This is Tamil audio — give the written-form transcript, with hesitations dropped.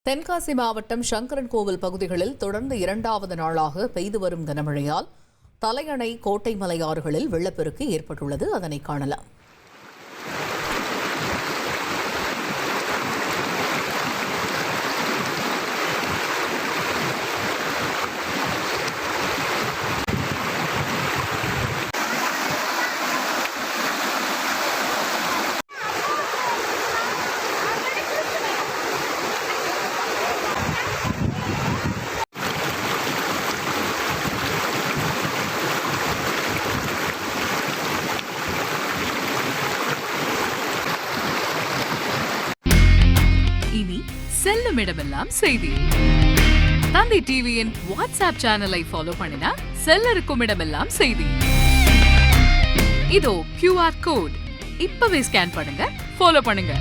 தென்காசி மாவட்டம் சங்கரன் கோவில் பகுதிகளில் தொடர்ந்து இரண்டாவது நாளாக பெய்து வரும் கனமழையால் தலையணை கோட்டை மலையாறுகளில் வெள்ளப்பெருக்கு ஏற்பட்டுள்ளது. அதனை காணலாம். இனி செல்லும் இடமெல்லாம் செய்தி. தந்தி டிவியின் வாட்ஸ்அப் சேனலை ஃபாலோ பண்ணினா செல்லருக்கும் இடமெல்லாம் செய்தி. இதோ QR கோட் இப்பவே ஸ்கேன் பண்ணுங்க, ஃபாலோ பண்ணுங்க.